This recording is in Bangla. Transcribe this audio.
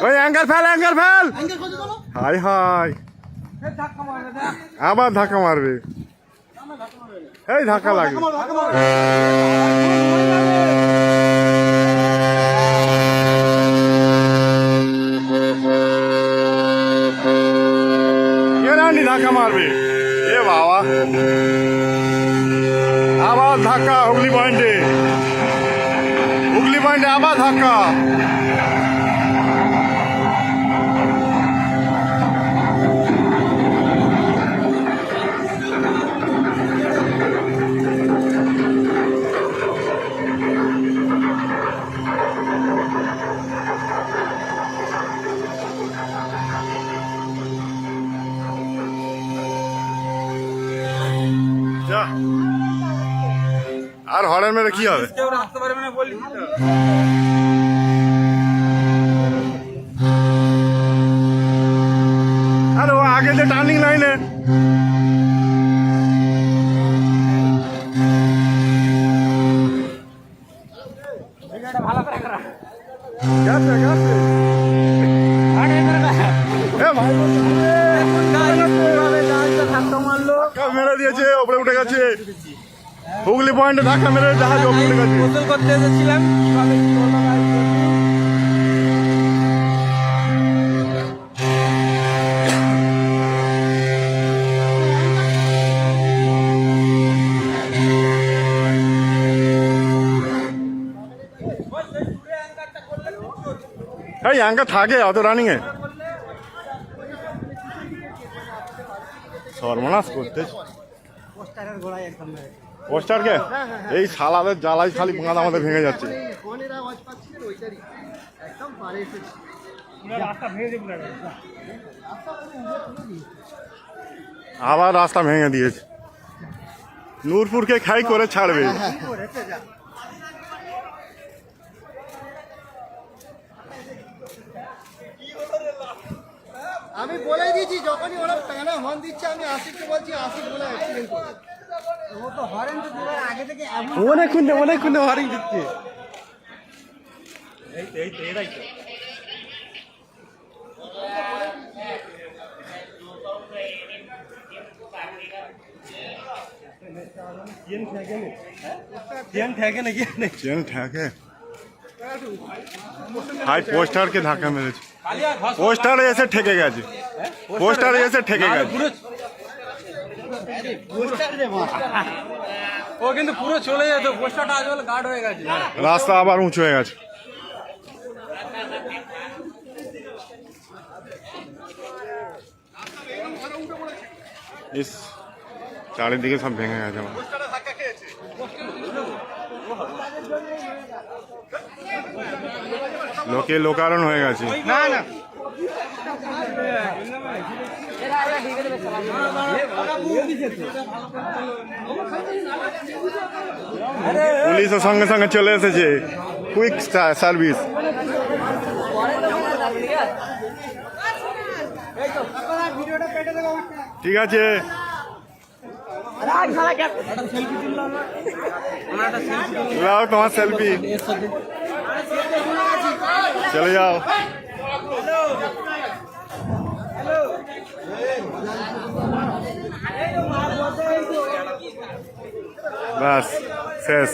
ওই অ্যাঙ্গেল ফেল হাই হাই আবার ধাক্কা মারবে এই ধাক্কা লাগবে ধাক্কা মারবে এ বাবা আবার ধাক্কা হুগলি পয়েন্টে আবার ধাক্কা আর হরেন মেরে কি হবে আরে ও আগে যে টার্নিং লাইনে মেরে দিয়েছে ওপরে উঠে গেছে হুগলি পয়েন্টে ধাক্কা মেরে জাহাজ ওপরে উঠে গেছে গোসল করতে এসেছিলাম এই অ্যাঙ্কার থাকে অত রানিং এ সর্বনাশ করতে পোস্টার কে এই সালাদের জ্বালাই খালি বাঁধ আমাদের ভেঙে যাচ্ছে আবার রাস্তা ভেঙে দিয়েছে নূরপুরকে খাই করে ছাড়বে আমি বলে দিয়েছি যখনই ওরা টানা হর্ন দিচ্ছে আমি আশিককে বলছি আশিক বলে অ্যাক্সিডেন্ট করে ও তো হর্ন তো পুরো আগে থেকে অনেকক্ষণ হর্ন দিচ্ছে এই তো এরাই তো হাই পোস্টারকে ধাক্কা মেরেছে পোস্টারে এসে ঠেকে গেছে ও কিন্তু পুরো চলে যেত পোস্টারটা আজ বলে গার্ড হয়ে গেছে রাস্তা আবার উঁচু হয়ে গেছে চারিদিকে সব ভেঙে গেছে লোকে লোকারণ হয়ে গেছে পুলিশের সঙ্গে সঙ্গে চলে এসেছে কুইক সার্ভিস ঠিক আছে লাও তোমার সেলফি চলে যাও বাস শেষ